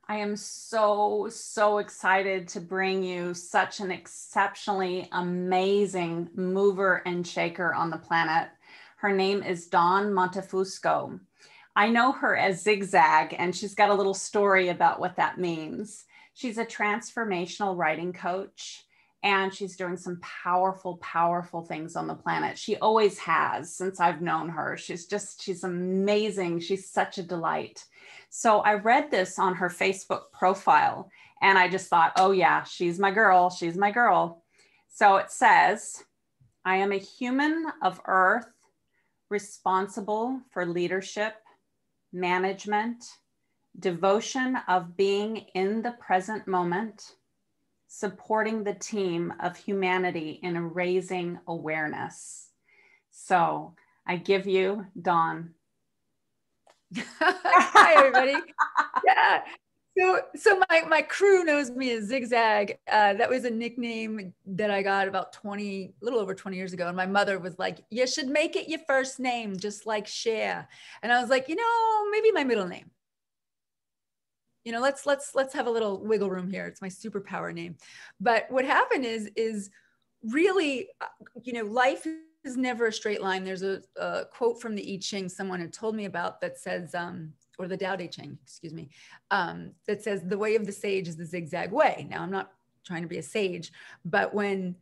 I am so, so excited to bring you such an exceptionally amazing mover and shaker on the planet. Her name is Dawn Montefusco. I know her as Zig-Zag, and she's got a little story about what that means. She's a transformational writing coach, and she's doing some powerful, powerful things on the planet. She always has since I've known her. She's amazing. She's such a delight. So I read this on her Facebook profile and I just thought, oh yeah, she's my girl. She's my girl. So it says, I am a human of earth responsible for leadership, management, devotion of being in the present moment, supporting the team of humanity in raising awareness. So I give you Dawn. Hi, everybody. Yeah. So my crew knows me as Zig-Zag. That was a nickname that I got about a little over 20 years ago. And my mother was like, you should make it your first name, just like Cher. And I was like, maybe my middle name. Let's have a little wiggle room here. It's my superpower name. But what happened is really, life is never a straight line. There's a quote from the I Ching someone had told me about that says, or the Tao Te Ching, excuse me, that says the way of the sage is the zigzag way. Now, I'm not trying to be a sage, but when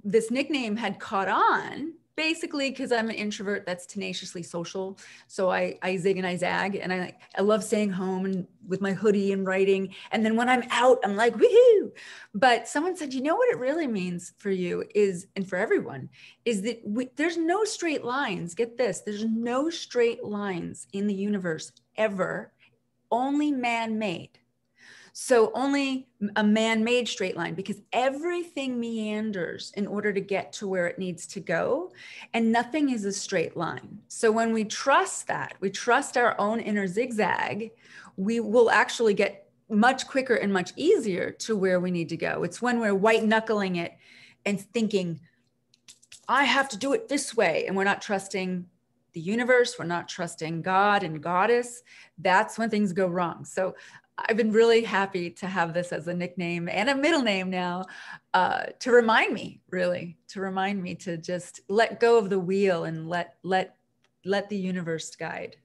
this nickname had caught on, basically because I'm an introvert that's tenaciously social, so I zig and I zag, and I love staying home and with my hoodie and writing, and then when I'm out, I'm like, woohoo! But someone said, what it really means for you is, and for everyone, is that there's no straight lines. Get this, there's no straight lines in the universe ever, only man-made. So only a man-made straight line, because everything meanders in order to get to where it needs to go, and nothing is a straight line. So when we trust that, we trust our own inner zigzag, we will actually get much quicker and much easier to where we need to go. It's when we're white knuckling it and thinking, I have to do it this way, and we're not trusting the universe, we're not trusting God and Goddess, that's when things go wrong. So I've been really happy to have this as a nickname and a middle name now, to remind me to just let go of the wheel and let the universe guide.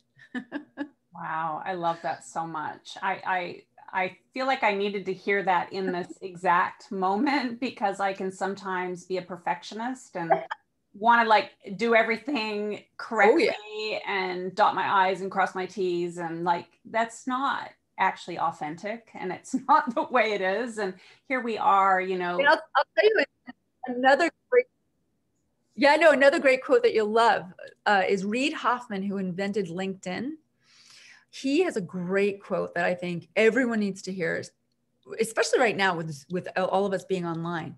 Wow, I love that so much. I feel like I needed to hear that in this exact moment, because I can sometimes be a perfectionist and want to like do everything correctly. Oh, yeah. And dot my I's and cross my T's, and like that's not actually authentic, and it's not the way it is. And here we are, And I'll tell you another great quote that you'll love is Reid Hoffman, who invented LinkedIn. He has a great quote that I think everyone needs to hear, especially right now with all of us being online.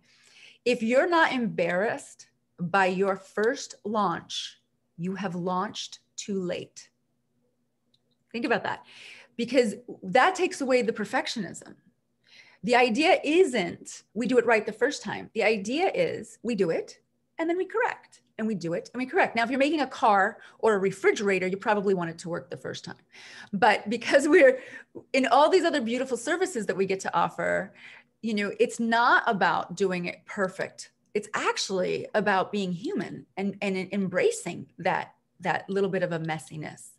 If you're not embarrassed by your first launch, you have launched too late. Think about that, because that takes away the perfectionism. The idea isn't we do it right the first time. The idea is we do it and then we correct, and we do it and we correct. Now, if you're making a car or a refrigerator, you probably want it to work the first time. But because we're in all these other beautiful services that we get to offer, it's not about doing it perfect. It's actually about being human and embracing that little bit of a messiness.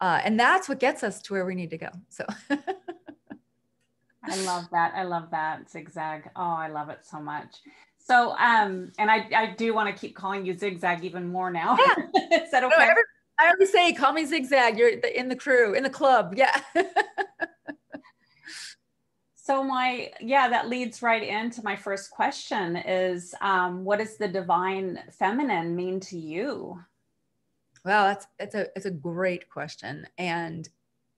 And that's what gets us to where we need to go. So I love that. I love that, Zig-Zag. Oh, I love it so much. So, and I do want to keep calling you Zig-Zag even more now. Yeah. Is that okay? No, I always say, call me Zig-Zag. You're in the crew, in the club. Yeah. So that leads right into my first question is, what does the divine feminine mean to you? Well, it's a great question. And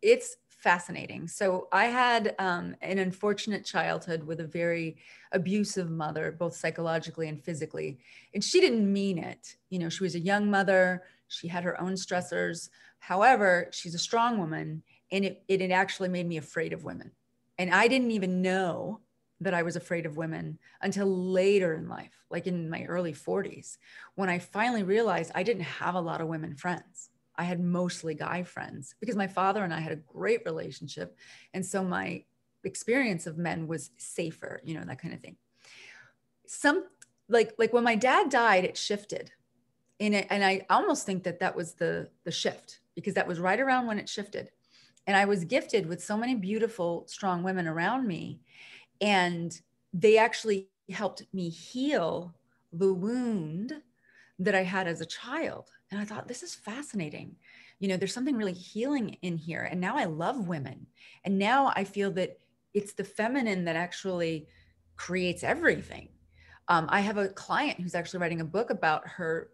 it's fascinating. So I had an unfortunate childhood with a very abusive mother, both psychologically and physically. And she didn't mean it. She was a young mother. She had her own stressors. However, she's a strong woman, and it actually made me afraid of women. And I didn't even know that I was afraid of women until later in life, like in my early 40s, when I finally realized I didn't have a lot of women friends. I had mostly guy friends because my father and I had a great relationship. And so my experience of men was safer, you know, that kind of thing. Like when my dad died, it shifted. And I almost think that was the shift, because that was right around when it shifted. And I was gifted with so many beautiful, strong women around me. And they actually helped me heal the wound that I had as a child. And I thought, this is fascinating. You know, there's something really healing in here. And now I love women. And now I feel that it's the feminine that actually creates everything. I have a client who's actually writing a book about her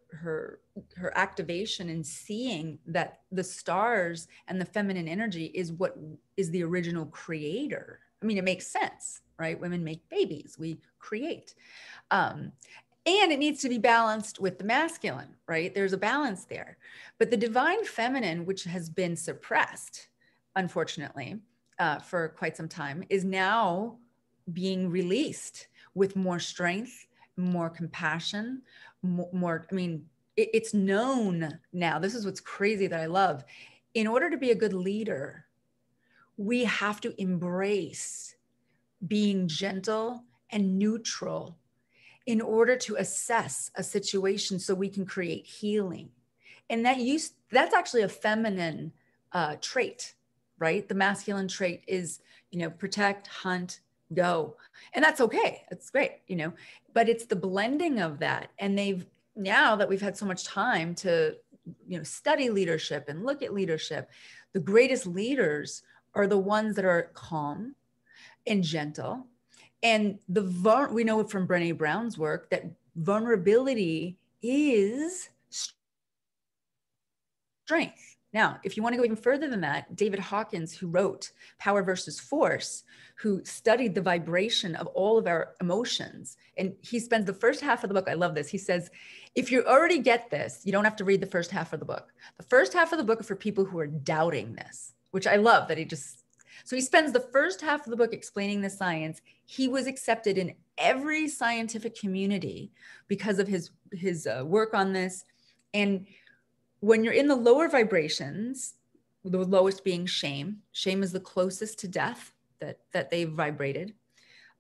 activation and seeing that the stars and the feminine energy is what is the original creator. I mean, it makes sense, right? Women make babies, we create. And it needs to be balanced with the masculine, right? There's a balance there. But the divine feminine, which has been suppressed, unfortunately, for quite some time, is now being released with more strength, more compassion, more, I mean, it's known now. This is what's crazy that I love. In order to be a good leader, we have to embrace being gentle and neutral in order to assess a situation so we can create healing. And that's actually a feminine trait, right? The masculine trait is, you know, protect, hunt, go. And that's okay. That's great, you know, but it's the blending of that. And now that we've had so much time to, you know, study leadership and look at leadership, the greatest leaders are the ones that are calm and gentle. And we know from Brené Brown's work that vulnerability is strength. Now, if you want to go even further than that, David Hawkins, who wrote Power versus Force, who studied the vibration of all of our emotions, and he spends the first half of the book, I love this, he says, if you already get this, you don't have to read the first half of the book. The first half of the book is for people who are doubting this, which I love that so he spends the first half of the book explaining the science. He was accepted in every scientific community because of his work on this. And when you're in the lower vibrations, the lowest being shame is the closest to death that they've vibrated.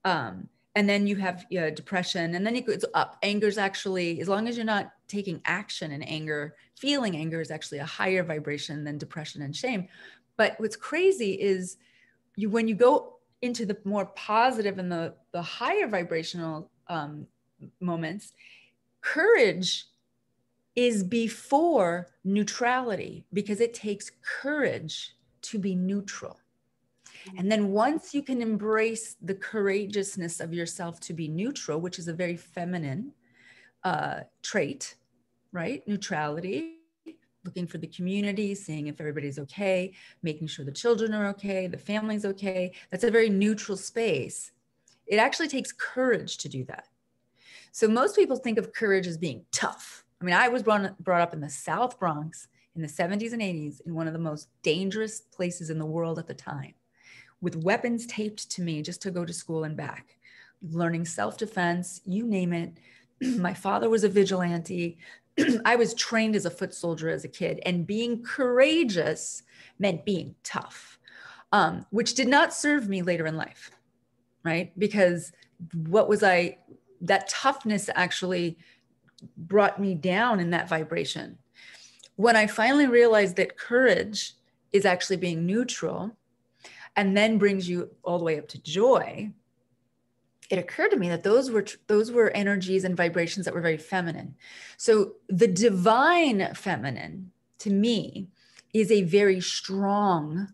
And then you have depression, and then it goes up. Anger is actually, as long as you're not taking action in anger, feeling anger is actually a higher vibration than depression and shame. But what's crazy is when you go into the more positive and the higher vibrational moments, courage is before neutrality, because it takes courage to be neutral. And then once you can embrace the courageousness of yourself to be neutral, which is a very feminine trait, right? Neutrality, looking for the community, seeing if everybody's okay, making sure the children are okay, the family's okay. That's a very neutral space. It actually takes courage to do that. So most people think of courage as being tough. I mean, I was brought up in the South Bronx in the 70s and 80s, in one of the most dangerous places in the world at the time, with weapons taped to me just to go to school and back, learning self-defense, you name it. My father was a vigilante. I was trained as a foot soldier as a kid, and being courageous meant being tough, which did not serve me later in life, right? Because that toughness actually brought me down in that vibration. When I finally realized that courage is actually being neutral and then brings you all the way up to joy, it occurred to me that those were energies and vibrations that were very feminine. So the divine feminine, to me, is a very strong,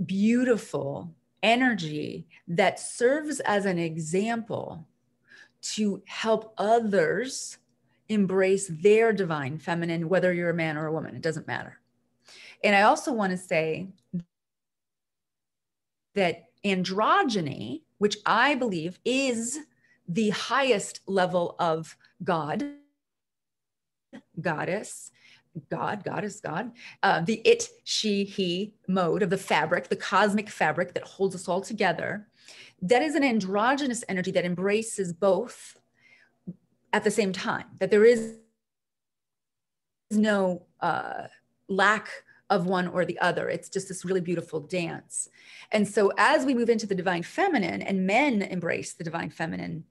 beautiful energy that serves as an example to help others embrace their divine feminine, whether you're a man or a woman, it doesn't matter. And I also want to say that androgyny, which I believe is the highest level of God, goddess, God, the it, she, he mode of the fabric, the cosmic fabric that holds us all together, that is an androgynous energy that embraces both at the same time, that there is no lack of one or the other. It's just this really beautiful dance. And so as we move into the divine feminine and men embrace the divine feminine,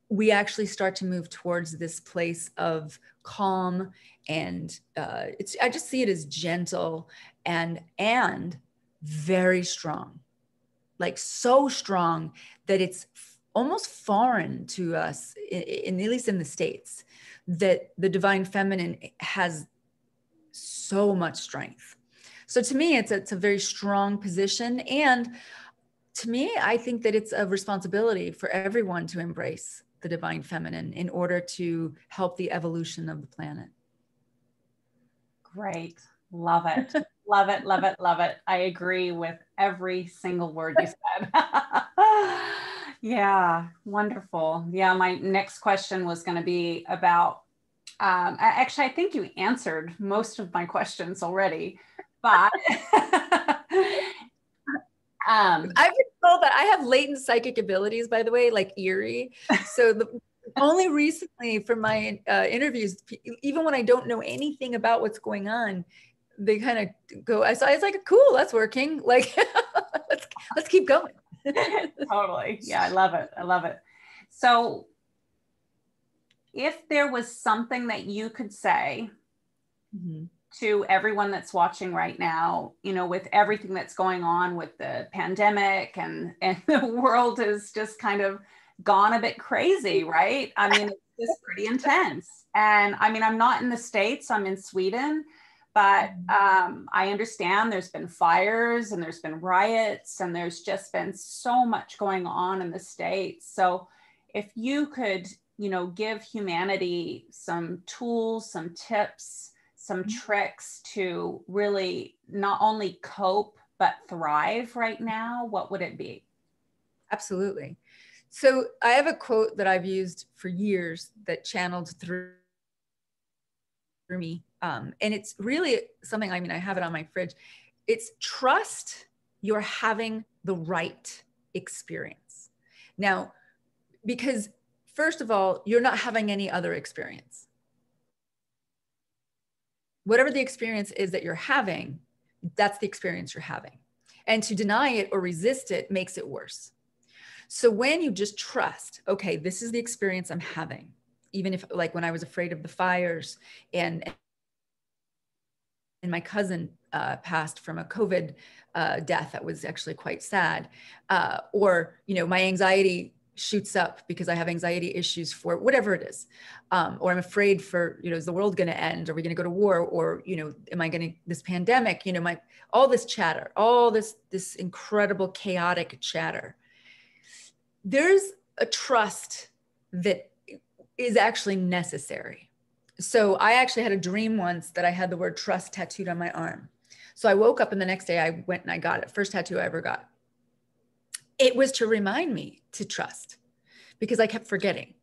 we actually start to move towards this place of calm, and I just see it as gentle and very strong, like so strong that it's almost foreign to us, at least in the States, that the divine feminine has so much strength. So to me, it's a very strong position. And to me, I think that it's a responsibility for everyone to embrace the divine feminine in order to help the evolution of the planet. Great. Love it. Love it. Love it. Love it. I agree with every single word you said. Yeah. Wonderful. Yeah. My next question was going to be about, actually, I think you answered most of my questions already, but I've been told that I have latent psychic abilities, by the way, like eerie. So only recently for my interviews, even when I don't know anything about what's going on, they kind of go, I was like, cool, that's working. Like, let's keep going. Totally. Yeah. I love it. I love it. So if there was something that you could say to everyone that's watching right now, you know, with everything that's going on with the pandemic and the world has just kind of gone a bit crazy, right? I mean, it's just pretty intense. And I mean, I'm not in the States, I'm in Sweden, but I understand there's been fires and there's been riots and there's just been so much going on in the States. So if you could, you know, give humanity some tools, some tips, some tricks to really not only cope, but thrive right now, what would it be? Absolutely. So I have a quote that I've used for years that channeled through me. And it's really something, I mean, I have it on my fridge. It's trust you're having the right experience. Now, because first of all, you're not having any other experience. Whatever the experience is that you're having, that's the experience you're having. And to deny it or resist it makes it worse. So when you just trust, okay, this is the experience I'm having, even if, like, when I was afraid of the fires and my cousin passed from a COVID death that was actually quite sad, or, you know, my anxiety shoots up because I have anxiety issues for whatever it is, or I'm afraid for, you know, is the world going to end? Are we going to go to war? Or, you know, am I going to, this pandemic, you know, all this chatter, all this incredible chaotic chatter. There's a trust that is actually necessary. So I actually had a dream once that I had the word trust tattooed on my arm. So I woke up and the next day I went and I got it. First tattoo I ever got. It was to remind me to trust because I kept forgetting.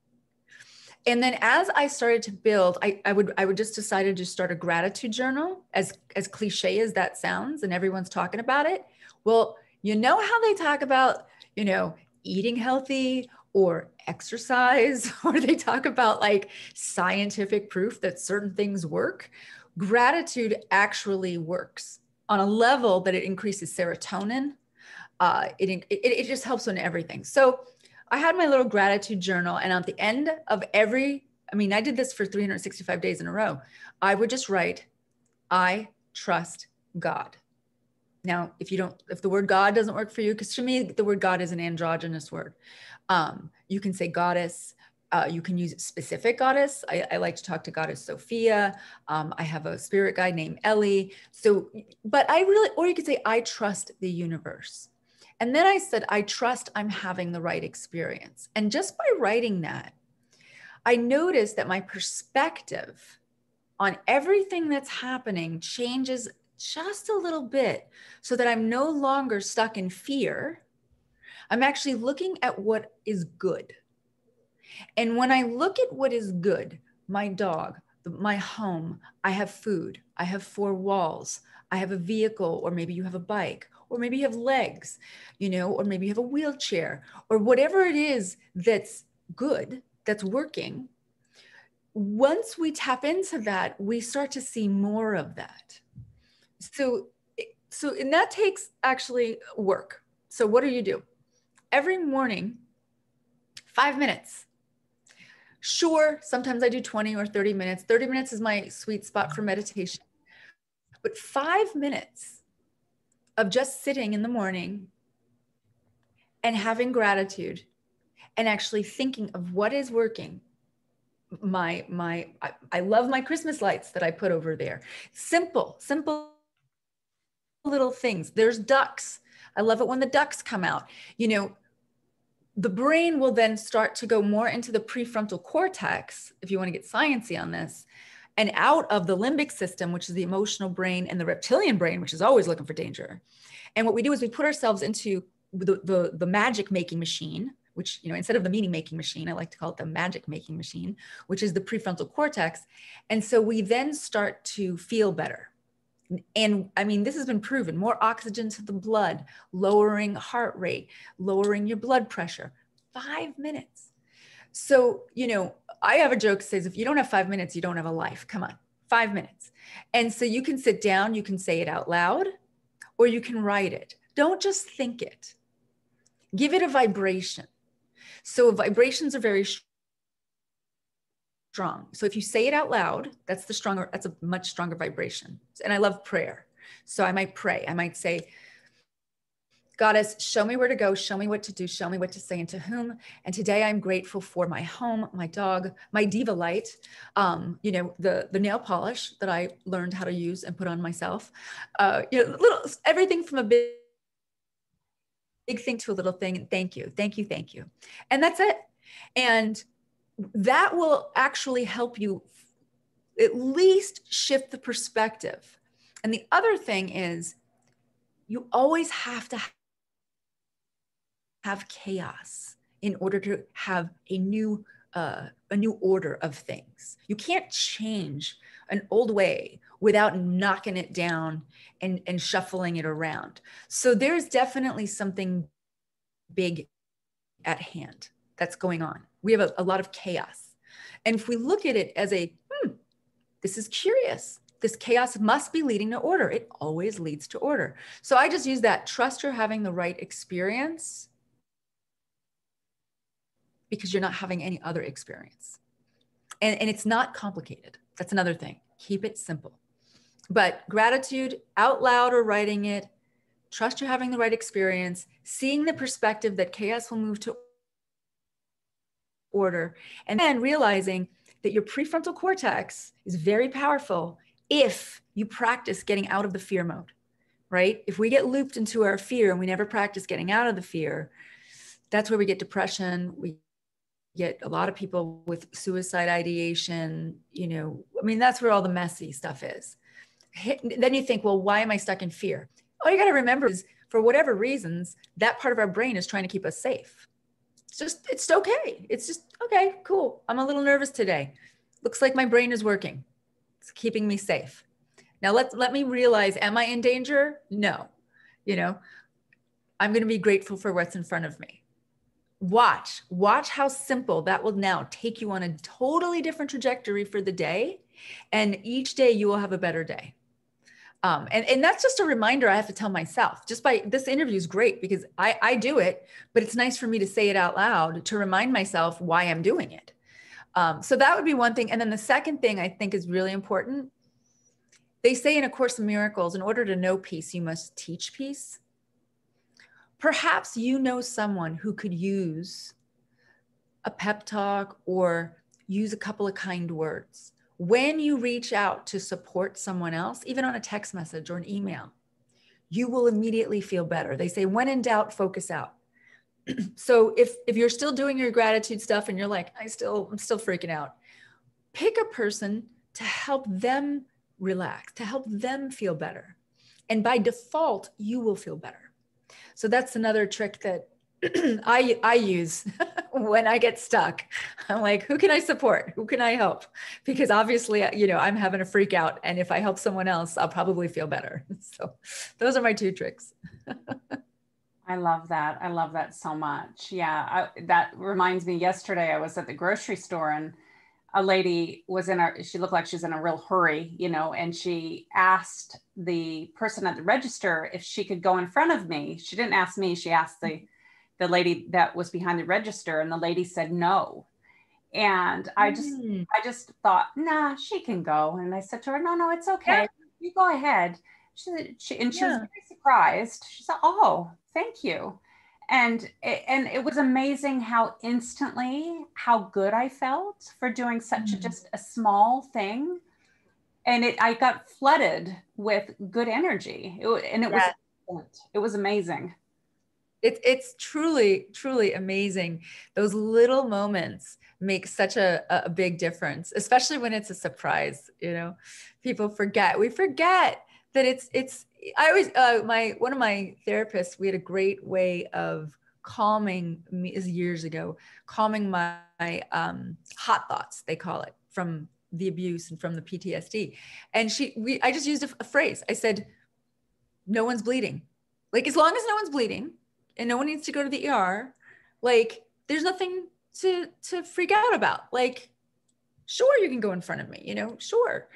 And then as I started to build, I would just decided to start a gratitude journal, as cliche as that sounds, and everyone's talking about it. Well, you know how they talk about, you know, eating healthy or exercise, or they talk about like scientific proof that certain things work. Gratitude actually works on a level that it increases serotonin. It just helps on everything. So I had my little gratitude journal, and at the end of every, I mean, I did this for 365 days in a row. I would just write, I trust God. Now, if the word God doesn't work for you, because to me, the word God is an androgynous word. You can say goddess. You can use specific goddess. I like to talk to goddess Sophia. I have a spirit guide named Ellie. So, but or you could say, I trust the universe. And then I said, I trust I'm having the right experience. And just by writing that, I noticed that my perspective on everything that's happening changes just a little bit, so that I'm no longer stuck in fear. I'm actually looking at what is good. And when I look at what is good, my dog, my home, I have food, I have 4 walls, I have a vehicle, or maybe you have a bike, or maybe you have legs, you know, or maybe you have a wheelchair, or whatever it is that's good, that's working. Once we tap into that, we start to see more of that. So, and that takes actually work. So what do? Every morning, 5 minutes. Sure, sometimes I do 20 or 30 minutes. 30 minutes is my sweet spot for meditation. But 5 minutes of just sitting in the morning and having gratitude and actually thinking of what is working. I love my Christmas lights that I put over there. Simple little things. There's ducks. I love it when the ducks come out. You know, the brain will then start to go more into the prefrontal cortex, if you want to get sciencey on this, and out of the limbic system, which is the emotional brain, and the reptilian brain, which is always looking for danger. And what we do is we put ourselves into the magic making machine, which, you know, instead of the meaning making machine, I like to call it the magic making machine, which is the prefrontal cortex. And so we then start to feel better. And I mean, this has been proven: more oxygen to the blood, lowering heart rate, lowering your blood pressure. 5 minutes. So, you know, I have a joke that says, if you don't have 5 minutes, you don't have a life. Come on, 5 minutes. And so you can sit down, you can say it out loud, or you can write it. Don't just think it. Give it a vibration. So vibrations are very strong. So if you say it out loud, that's a much stronger vibration. And I love prayer. So I might pray. I might say, Goddess, show me where to go, show me what to do, show me what to say and to whom. And today I'm grateful for my home, my dog, my diva light, you know, the nail polish that I learned how to use and put on myself. You know, everything from a big thing to a little thing. And thank you, thank you, thank you. And that's it. And that will actually help you at least shift the perspective. And the other thing is, you always have to have chaos in order to have a new order of things. You can't change an old way without knocking it down and shuffling it around. So there's definitely something big at hand that's going on. We have a lot of chaos. And if we look at it as this is curious. This chaos must be leading to order. It always leads to order. So I just use that. Trust you're having the right experience, because you're not having any other experience. And it's not complicated. That's another thing. Keep it simple. But gratitude, out loud or writing it, trust you're having the right experience, seeing the perspective that chaos will move to order, and then realizing that your prefrontal cortex is very powerful if you practice getting out of the fear mode, right? If we get looped into our fear and we never practice getting out of the fear, that's where we get depression. We get a lot of people with suicide ideation, you know, I mean, that's where all the messy stuff is. Then you think, well, why am I stuck in fear? All you got to remember is, for whatever reasons, that part of our brain is trying to keep us safe. It's okay. It's just, okay, cool. I'm a little nervous today. Looks like my brain is working. It's keeping me safe. Now let me realize, am I in danger? No. You know, I'm going to be grateful for what's in front of me. Watch how simple that will now take you on a totally different trajectory for the day. And each day you will have a better day. And that's just a reminder I have to tell myself. Just by this interview is great because I do it, but it's nice for me to say it out loud to remind myself why I'm doing it. So that would be one thing. And then the second thing I think is really important. They say in A Course in Miracles, in order to know peace, you must teach peace. Perhaps you know someone who could use a pep talk or use a couple of kind words. When you reach out to support someone else, even on a text message or an email, you will immediately feel better. They say, when in doubt, focus out. So if you're still doing your gratitude stuff and you're like, I'm still freaking out, pick a person to help them relax, to help them feel better. And by default, you will feel better. So that's another trick that I use when I get stuck. I'm like, who can I support? Who can I help? Because obviously, you know, I'm having a freak out. And if I help someone else, I'll probably feel better. So those are my 2 tricks. I love that. I love that so much. Yeah. That reminds me, yesterday I was at the grocery store and a lady was she looked like she was in a real hurry, you know, and she asked the person at the register if she could go in front of me. She didn't ask me, she asked the lady that was behind the register, and the lady said no. And I just thought, nah, she can go. And I said to her, no, it's Yeah. okay. You go ahead. She was Yeah. very surprised. She said, oh, thank you. And it was amazing how instantly, how good I felt for doing such just a small thing. And I got flooded with good energy. It was amazing. It's truly, truly amazing. Those little moments make such a big difference, especially when it's a surprise. People forget. We forget that I always, one of my therapists, we had a great way of calming me, is years ago, calming my hot thoughts, they call it, from the abuse and from the PTSD. And I just used a phrase. I said, no one's bleeding. Like, as long as no one's bleeding, and no one needs to go to the ER, like, there's nothing to freak out about. Like, sure, you can go in front of me, sure.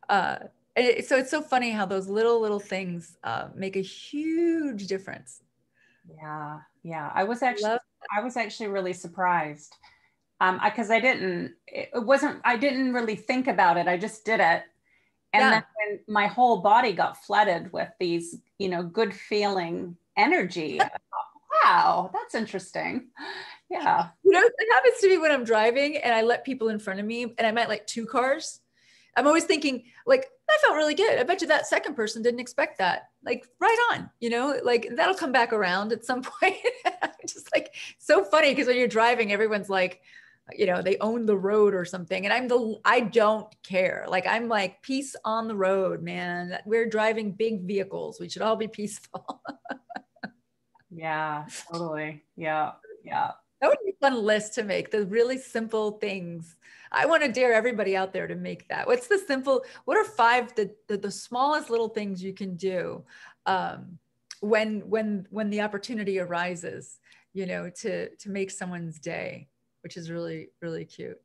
So it's so funny how those little things make a huge difference. Yeah. I was actually really surprised. Because I didn't really think about it. I just did it. And then when my whole body got flooded with these, good feeling energy, I thought, wow, that's interesting. Yeah. It happens to me when I'm driving and I let people in front of me, and I might like two cars. I'm always thinking, like, that felt really good. I bet you that second person didn't expect that. Like, right on, like, that'll come back around at some point. Just like, so funny, because when you're driving, everyone's like, they own the road or something. And I don't care. Like, I'm like, peace on the road, man. We're driving big vehicles. We should all be peaceful. Yeah, totally. Yeah. That would be a fun list to make, the really simple things. I want to dare everybody out there to make that. What are 5, the smallest little things you can do when the opportunity arises, to make someone's day, which is really, really cute.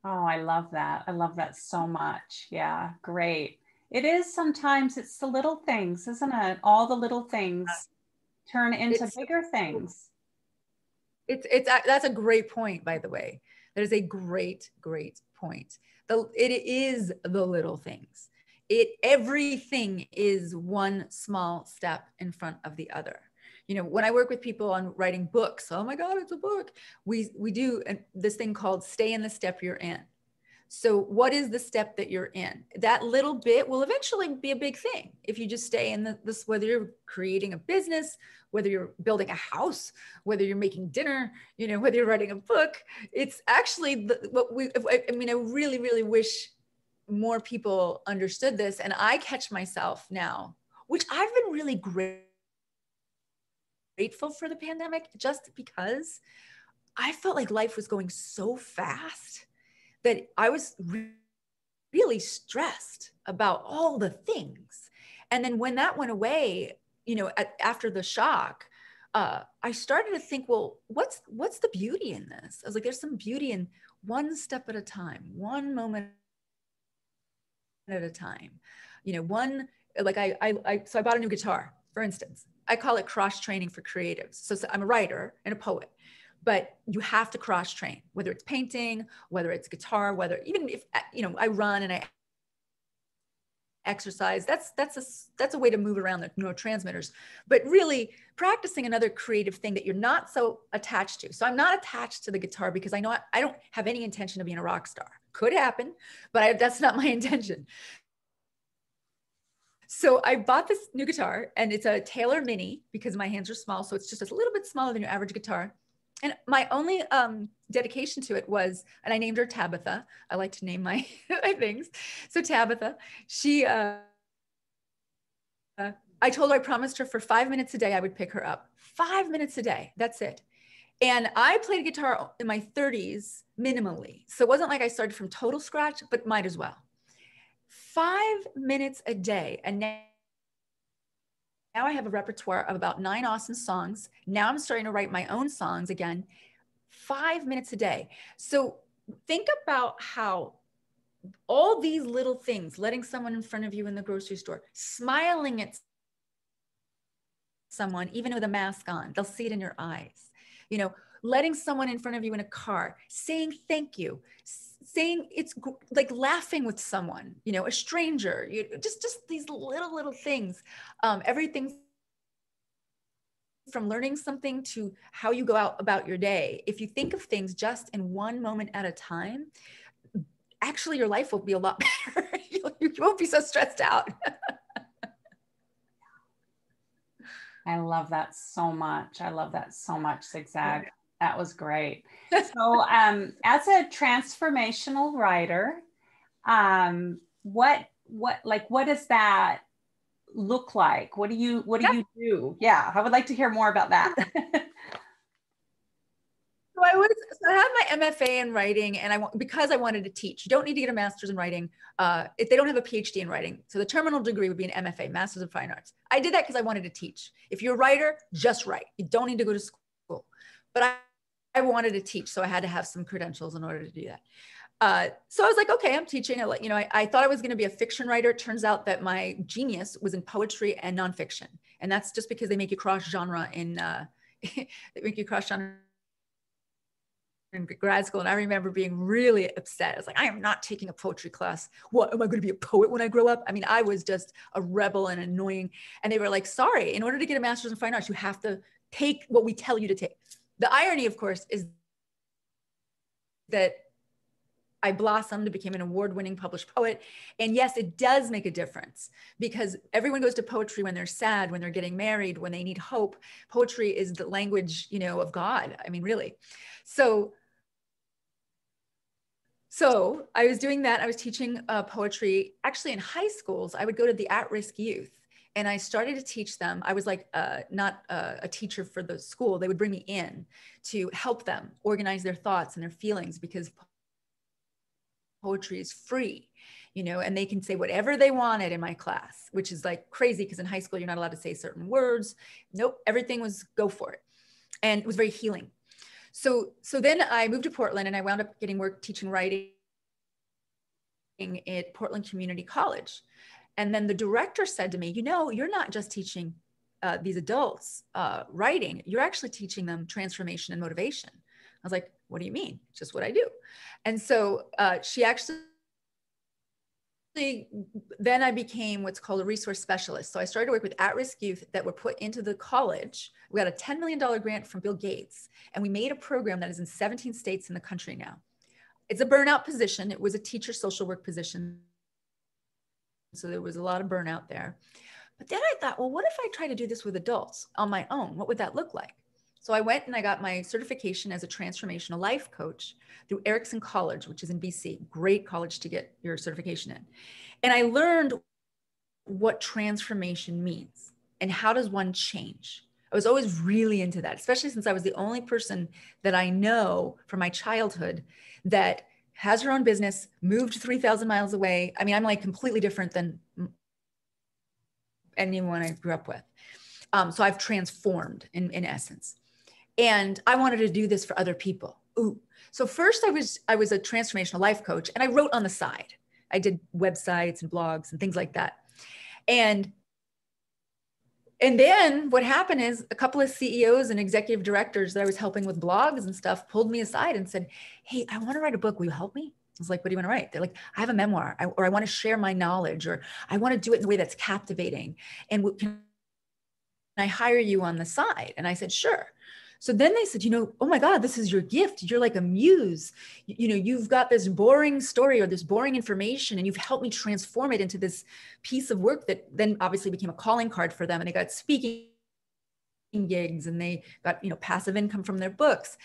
Oh, I love that. I love that so much. Yeah, great. It is sometimes it's the little things, isn't it? All the little things turn into bigger things. That's a great point, by the way. That is a great, great point. It is the little things. Everything is one small step in front of the other. When I work with people on writing books, oh my God, it's a book. We do this thing called stay in the step you're in. So what is the step that you're in? That little bit will eventually be a big thing. If you just stay in this, whether you're creating a business, whether you're building a house, whether you're making dinner, whether you're writing a book, it's actually I really, really wish more people understood this. And I catch myself now, which I've been really grateful for the pandemic, just because I felt like life was going so fast that I was really stressed about all the things. And then when that went away, after the shock, I started to think, well, what's the beauty in this? I was like, there's some beauty in one step at a time, one moment at a time. So I bought a new guitar, for instance. I call it cross training for creatives. So I'm a writer and a poet, but you have to cross train, whether it's painting, whether it's guitar, even if, I run and I exercise, that's a way to move around the neurotransmitters, but really practicing another creative thing that you're not so attached to. So I'm not attached to the guitar because I know I don't have any intention of being a rock star. Could happen, but that's not my intention. So I bought this new guitar, and it's a Taylor Mini because my hands are small. So it's just a little bit smaller than your average guitar. And my only dedication to it was, and I named her Tabitha. I like to name my, my things. So Tabitha, I told her, I promised her for 5 minutes a day, I would pick her up. 5 minutes a day, that's it. And I played guitar in my 30s minimally. So it wasn't like I started from total scratch, but might as well. 5 minutes a day. And now I have a repertoire of about 9 awesome songs. Now I'm starting to write my own songs again. 5 minutes a day. So think about how all these little things, letting someone in front of you in the grocery store, smiling at someone, even with a mask on, they'll see it in your eyes, you know, letting someone in front of you in a car, saying thank you, saying it's like laughing with someone, you know, a stranger, just these little things, everything from learning something to how you go out about your day. If you think of things just in one moment at a time, actually your life will be a lot better. You won't be so stressed out. I love that so much. I love that so much, Zig-Zag. That was great. So as a transformational writer, what does that look like? What do you do? Yeah, I would like to hear more about that. So I have my MFA in writing, and because I wanted to teach. You don't need to get a master's in writing if they don't have a PhD in writing. So the terminal degree would be an MFA, Master's of Fine Arts. I did that because I wanted to teach. If you're a writer, just write. You don't need to go to school. But I wanted to teach, so I had to have some credentials in order to do that. So I was like, okay, I'm teaching. You know, I thought I was going to be a fiction writer. It turns out that my genius was in poetry and nonfiction, and that's just because they make you cross genre they make you cross genre in grad school. And I remember being really upset. I was like, I am not taking a poetry class. What, am I going to be a poet when I grow up? I mean, I was just a rebel and annoying. And they were like, sorry, in order to get a master's in fine arts, you have to take what we tell you to take. The irony, of course, is that I blossomed, became an award-winning published poet. And yes, it does make a difference, because everyone goes to poetry when they're sad, when they're getting married, when they need hope. Poetry is the language, you know, of God. I mean, really. So I was doing that. I was teaching poetry. Actually, in high schools, I would go to the at-risk youth, and I started to teach them. I was like not a teacher for the school. They would bring me in to help them organize their thoughts and their feelings, because poetry is free, you know, and they can say whatever they wanted in my class, which is like crazy, because in high school, you're not allowed to say certain words. Nope, everything was go for it. And it was very healing. So then I moved to Portland, and I wound up getting work teaching writing at Portland Community College. And then the director said to me, you know, you're not just teaching these adults writing, you're actually teaching them transformation and motivation. I was like, what do you mean? It's just what I do. And so she actually, then I became what's called a resource specialist. So I started to work with at-risk youth that were put into the college. We got a $10 million grant from Bill Gates, and we made a program that is in 17 states in the country now. It's a burnout position. It was a teacher social work position. So there was a lot of burnout there. But then I thought, well, what if I try to do this with adults on my own? What would that look like? So I went and I got my certification as a transformational life coach through Erickson College, which is in BC, great college to get your certification in. And I learned what transformation means and how does one change. I was always really into that, especially since I was the only person that I know from my childhood that has her own business, moved 3,000 miles away. I mean, I'm like completely different than anyone I grew up with. So I've transformed in essence. And I wanted to do this for other people. Ooh. So first I was a transformational life coach, and I wrote on the side. I did websites and blogs and things like that. And then what happened is a couple of CEOs and executive directors that I was helping with blogs and stuff pulled me aside and said, hey, I want to write a book. Will you help me? I was like, what do you want to write? They're like, I have a memoir, or I want to share my knowledge, or I want to do it in a way that's captivating. And can I hire you on the side? And I said, sure. So then they said, you know, oh my God, this is your gift. You're like a muse. You know, you've got this boring story or this boring information, and you've helped me transform it into this piece of work that then obviously became a calling card for them. And they got speaking gigs, and they got, you know, passive income from their books.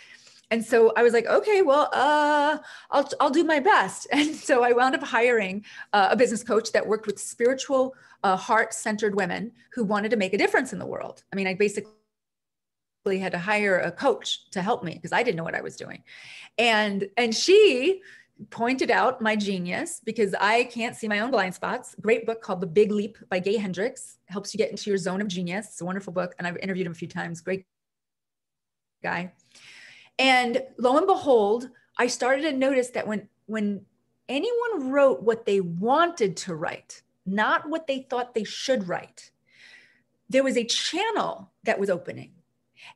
And so I was like, okay, well, I'll do my best. And so I wound up hiring a business coach that worked with spiritual, heart-centered women who wanted to make a difference in the world. I mean, I basically had to hire a coach to help me because I didn't know what I was doing. And she pointed out my genius because I can't see my own blind spots. Great book called The Big Leap by Gay Hendricks. Helps you get into your zone of genius. It's a wonderful book. And I've interviewed him a few times. Great guy. And lo and behold, I started to notice that when anyone wrote what they wanted to write, not what they thought they should write. There was a channel that was opening.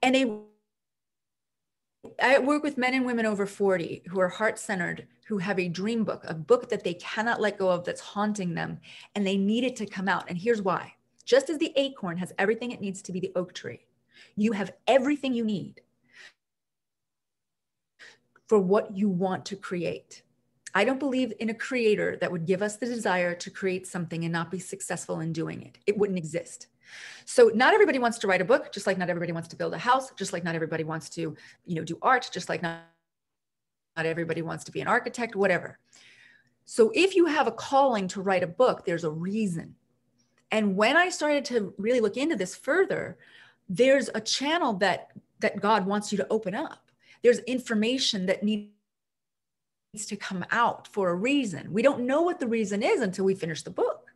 And I work with men and women over 40 who are heart-centered, who have a dream book, a book that they cannot let go of, that's haunting them, and they need it to come out. And here's why. Just as the acorn has everything it needs to be the oak tree, you have everything you need for what you want to create. I don't believe in a creator that would give us the desire to create something and not be successful in doing it. It wouldn't exist. So not everybody wants to write a book, just like not everybody wants to build a house, just like not everybody wants to, do art, just like not everybody wants to be an architect, whatever. So if you have a calling to write a book, there's a reason. And when I started to really look into this further, there's a channel that God wants you to open up. There's information that needs to come out for a reason. We don't know what the reason is until we finish the book.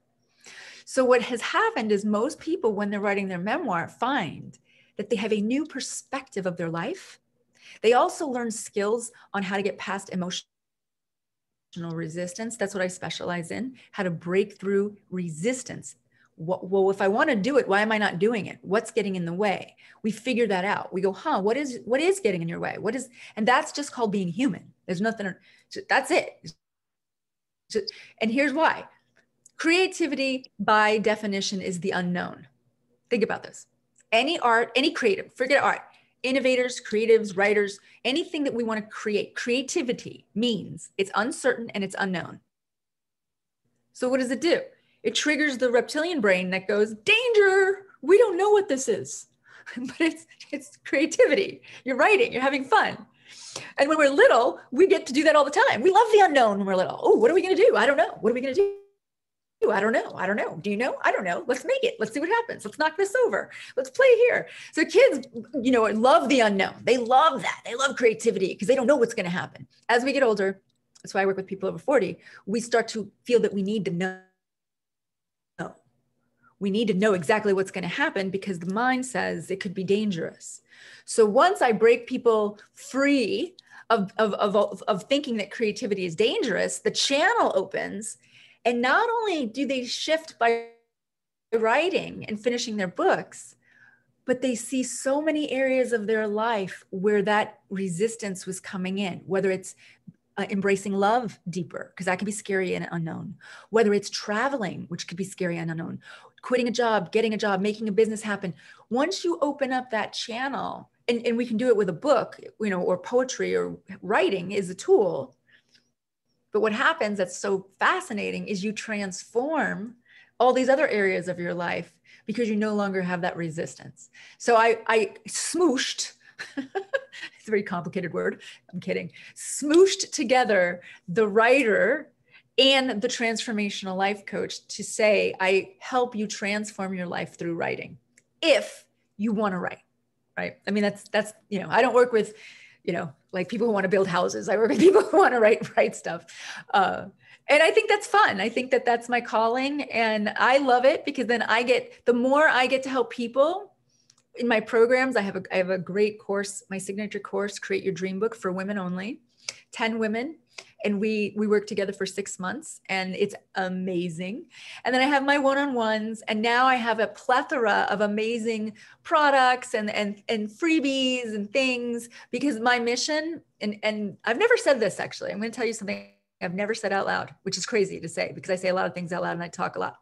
So what has happened is most people, when they're writing their memoir, find that they have a new perspective of their life. They also learn skills on how to get past emotional resistance. That's what I specialize in, how to break through resistance. Well, if I want to do it, why am I not doing it? What's getting in the way? We figure that out. We go, what is getting in your way? And that's just called being human. There's nothing, that's it. And here's why. Creativity by definition is the unknown. Think about this. Any art, any creative, forget art, innovators, creatives, writers, anything that we want to create, creativity means it's uncertain and it's unknown. So what does it do? It triggers the reptilian brain that goes, danger, we don't know what this is. But it's creativity. You're writing, you're having fun. And when we're little, we get to do that all the time. We love the unknown when we're little. Oh, what are we going to do? I don't know. What are we going to do? I don't know. I don't know. Do you know? I don't know. Let's make it. Let's see what happens. Let's knock this over. Let's play here. So kids, love the unknown. They love that. They love creativity because they don't know what's going to happen. As we get older, that's why I work with people over 40, we start to feel that we need to know. We need to know exactly what's going to happen because the mind says it could be dangerous. So once I break people free of thinking that creativity is dangerous, the channel opens. And not only do they shift by writing and finishing their books, but they see so many areas of their life where that resistance was coming in, whether it's embracing love deeper, because that can be scary and unknown, whether it's traveling, which could be scary and unknown, quitting a job, getting a job, making a business happen. Once you open up that channel, and we can do it with a book, or poetry or writing is a tool. But what happens that's so fascinating is you transform all these other areas of your life because you no longer have that resistance. So I smooshed, it's a very complicated word, I'm kidding, smooshed together the writer and the transformational life coach to say, I help you transform your life through writing if you want to write, right? I mean, that's I don't work with like people who want to build houses. I work with people who want to write stuff. And I think that's fun. I think that that's my calling and I love it because then the more I get to help people in my programs, I have a great course, my signature course, Create Your Dream Book for women only, 10 women. And we work together for 6 months and it's amazing. And then I have my one-on-ones and now I have a plethora of amazing products and freebies and things because my mission, and I've never said this actually, I'm going to tell you something I've never said out loud, which is crazy to say because I say a lot of things out loud and I talk a lot.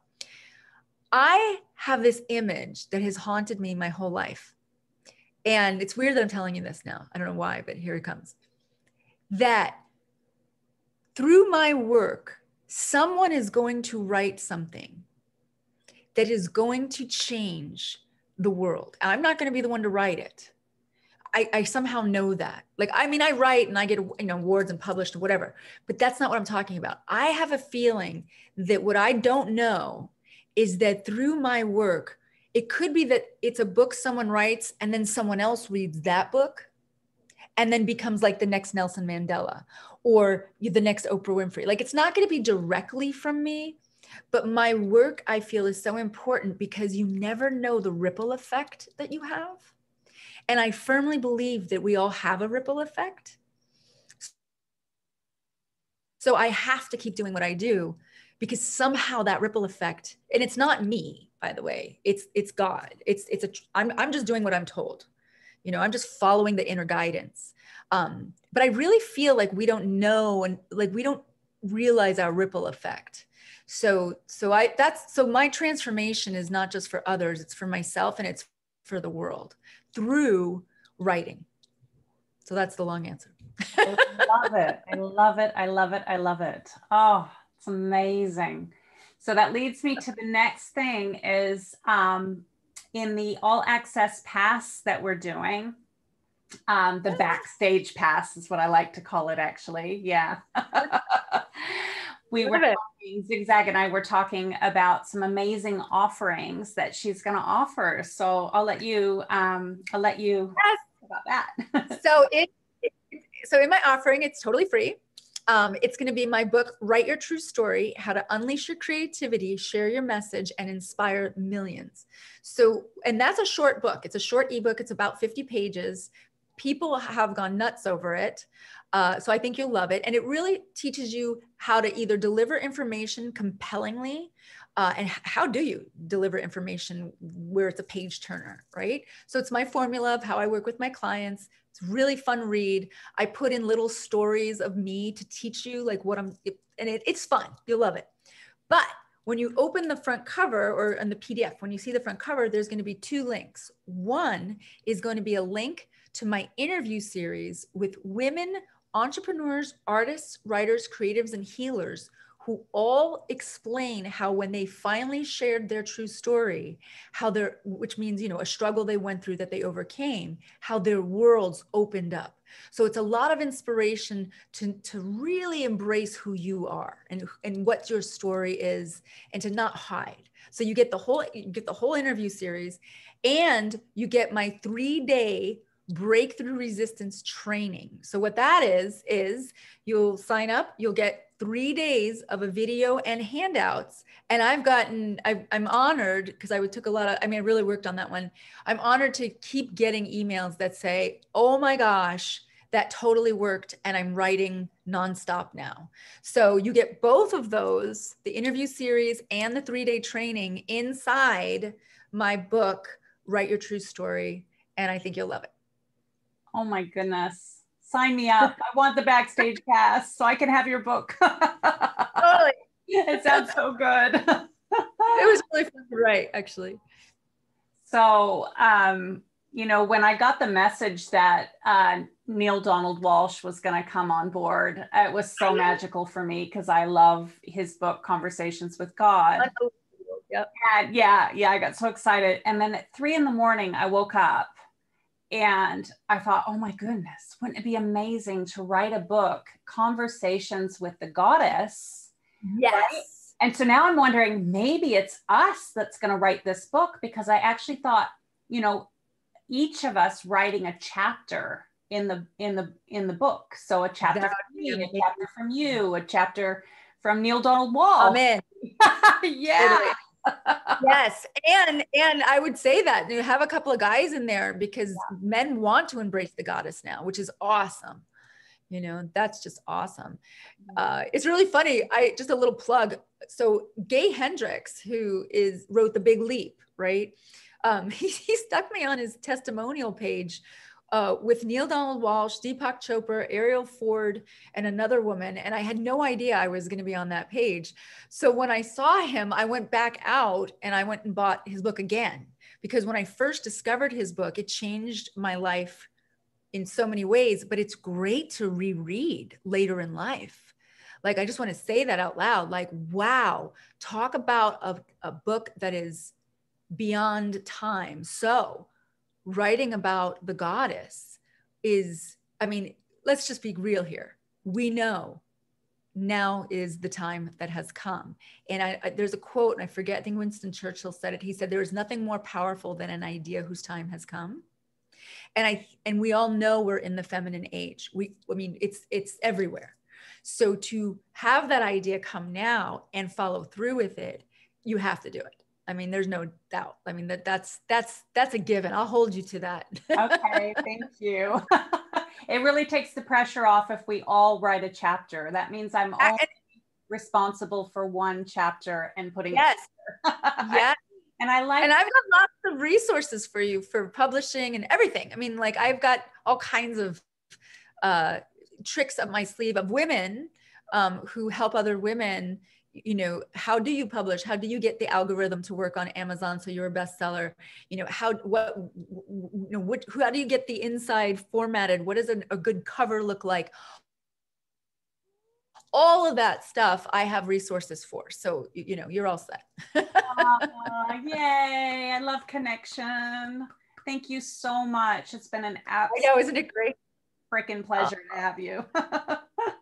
I have this image that has haunted me my whole life. And it's weird that I'm telling you this now. I don't know why, but here it comes. That through my work, someone is going to write something that is going to change the world. I'm not going to be the one to write it. I somehow know that. Like, I mean, I write and I get awards and published and whatever, but that's not what I'm talking about. I have a feeling that what I don't know is that through my work, it could be that it's a book someone writes and then someone else reads that book and then becomes like the next Nelson Mandela or the next Oprah Winfrey. Like it's not going to be directly from me, but my work I feel is so important because you never know the ripple effect that you have. And I firmly believe that we all have a ripple effect. So I have to keep doing what I do, because somehow that ripple effect, and it's not me, by the way, it's God. I'm just doing what I'm told. I'm just following the inner guidance. But I really feel like we don't know, and like we don't realize our ripple effect. So my transformation is not just for others, it's for myself, and it's for the world through writing. So that's the long answer. I love it. I love it. I love it. I love it. Oh, it's amazing. So that leads me to the next thing is in the all access pass that we're doing, the backstage pass is what I like to call it, actually. Yeah. We were talking, Zig-Zag and I were talking about some amazing offerings that she's going to offer. So I'll let you Yes. about that. So in my offering, it's totally free. It's going to be my book, Write Your True Story, How to Unleash Your Creativity, Share Your Message, and Inspire Millions. So, and that's a short book. It's a short ebook. It's about 50 pages. People have gone nuts over it. So I think you'll love it. And it really teaches you how to either deliver information compellingly, and how do you deliver information where it's a page turner, right? So it's my formula of how I work with my clients. It's really fun read. I put in little stories of me to teach you like what and it's fun. You'll love it. But when you open the front cover, or in the PDF, when you see the front cover, there's going to be 2 links. One is going to be a link to my interview series with women, entrepreneurs, artists, writers, creatives, and healers who all explain how when they finally shared their true story, which means, a struggle they went through that they overcame, how their worlds opened up. So it's a lot of inspiration to really embrace who you are and what your story is, and to not hide. So you get the whole interview series, and you get my 3-day breakthrough resistance training. So what that is you'll sign up, you'll get 3 days of a video and handouts. And I'm honored, because I really worked on that one. I'm honored to keep getting emails that say, oh my gosh, that totally worked, and I'm writing nonstop now. So you get both of those, the interview series and the 3-day training, inside my book, Write Your True Story. And I think you'll love it. Oh my goodness. Sign me up. I want the backstage pass so I can have your book. Totally. It sounds so good. It was really fun to write, actually. So, when I got the message that Neale Donald Walsch was going to come on board, it was so magical for me, because I love his book, Conversations with God. Yep. And yeah, I got so excited. And then at 3 a.m, I woke up. And I thought, oh my goodness, wouldn't it be amazing to write a book, Conversations with the Goddess? Yes. Right? And so now I'm wondering, maybe it's us that's going to write this book, because I actually thought, each of us writing a chapter in the book. So a chapter from me, a chapter from you, a chapter from Neale Donald Walsch. Amen. Yeah. Totally. Yes. And I would say that you have a couple of guys in there, because men want to embrace the goddess now, which is awesome. That's just awesome. It's really funny. Just a little plug. So Gay Hendricks, who wrote The Big Leap, right? He stuck me on his testimonial page with Neale Donald Walsch, Deepak Chopra, Ariel Ford, and another woman. And I had no idea I was going to be on that page. So when I saw him, I went back out and I went and bought his book again, because when I first discovered his book, it changed my life in so many ways, but it's great to reread later in life. Like, I just want to say that out loud. Like, wow, talk about a book that is beyond time. So writing about the goddess let's just be real here. We know now is the time that has come. And there's a quote, and I forget, I think Winston Churchill said it. He said, there is nothing more powerful than an idea whose time has come. And we all know we're in the feminine age. It's everywhere. So to have that idea come now and follow through with it, you have to do it. There's no doubt. That's a given. I'll hold you to that. Okay, thank you. It really takes the pressure off if we all write a chapter. That means I'm all responsible for one chapter and putting yes. it Yeah. And I like, and I've got lots of resources for you for publishing and everything. I mean, like I've got all kinds of tricks up my sleeve of women who help other women. You know, how do you publish? How do you get the algorithm to work on Amazon so you're a bestseller? You know, how do you get the inside formatted? What does a good cover look like? All of that stuff I have resources for. So, you know, you're all set. Yay. I love connection. Thank you so much. It's been an absolute, I know, isn't it great? Freaking pleasure to have you.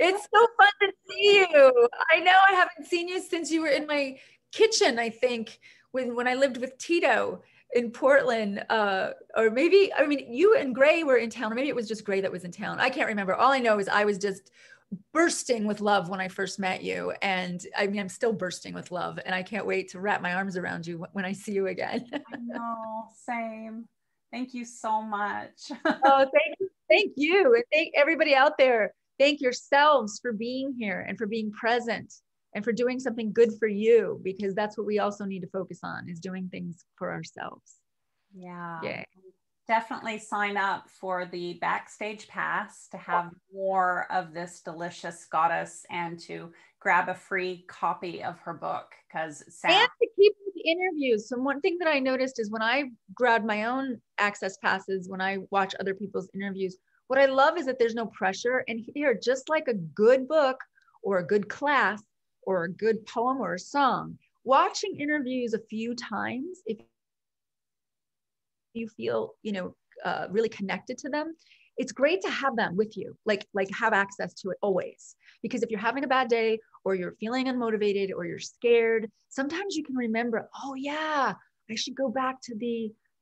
It's so fun to see you. I know I haven't seen you since you were in my kitchen, I think, when I lived with Tito in Portland. Or maybe, I mean, you and Gray were in town, or maybe it was just Gray that was in town. I can't remember. All I know is I was just bursting with love when I first met you. And I mean, I'm still bursting with love, and I can't wait to wrap my arms around you when I see you again. I know, same. Thank you so much. Oh, thank you. Thank you. And thank everybody out there. Thank yourselves for being here and for being present and for doing something good for you, because that's what we also need to focus on, is doing things for ourselves. Yeah. Yeah. Definitely sign up for the backstage pass to have more of this delicious goddess and to grab a free copy of her book, because and to keep the interviews. So one thing that I noticed is when I grabbed my own access passes, when I watch other people's interviews, what I love is that there's no pressure. And here, just like a good book or a good class or a good poem or a song, watching interviews a few times, if you feel, you know, really connected to them, it's great to have that with you, like have access to it always. Because if you're having a bad day or you're feeling unmotivated or you're scared, sometimes you can remember, oh yeah, I should go back to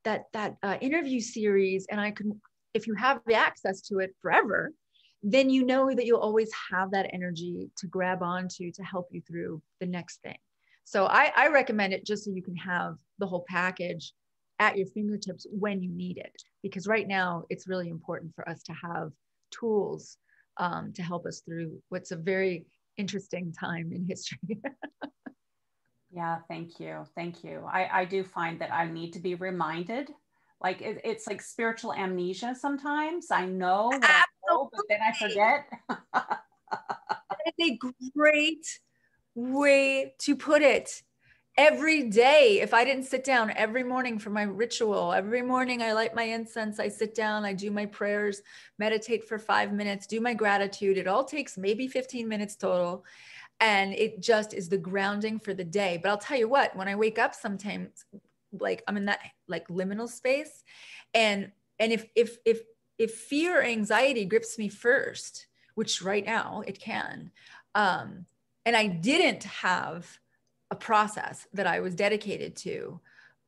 that interview series, and I can, if you have the access to it forever, then you know that you'll always have that energy to grab onto to help you through the next thing. So I recommend it just so you can have the whole package at your fingertips when you need it. Because right now it's really important for us to have tools to help us through what's a very interesting time in history. Yeah, thank you. Thank you. I do find that I need to be reminded. Like it's like spiritual amnesia sometimes. I know what I know, but then I forget. That is a great way to put it. Every day, if I didn't sit down every morning for my ritual, every morning I light my incense, I sit down, I do my prayers, meditate for 5 minutes, do my gratitude. It all takes maybe 15 minutes total. And it just is the grounding for the day. But I'll tell you what, when I wake up sometimes, like I'm in that like liminal space, and if fear or anxiety grips me first, which right now it can, and I didn't have a process that I was dedicated to,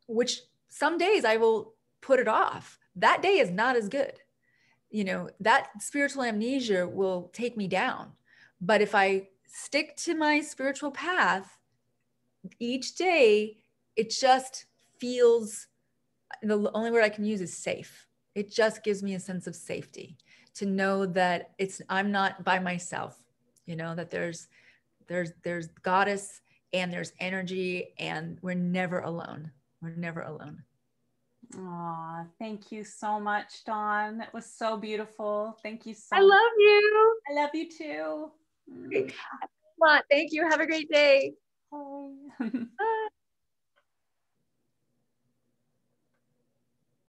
which some days I will put it off. That day is not as good. You know, that spiritual amnesia will take me down. But if I stick to my spiritual path each day, it just feels, the only word I can use is safe. It just gives me a sense of safety to know that I'm not by myself, you know, that there's goddess and there's energy, and we're never alone. We're never alone. Aw, thank you so much, Dawn. That was so beautiful. Thank you so I much. love you. I love you too. Thank you. Have a great day. Bye.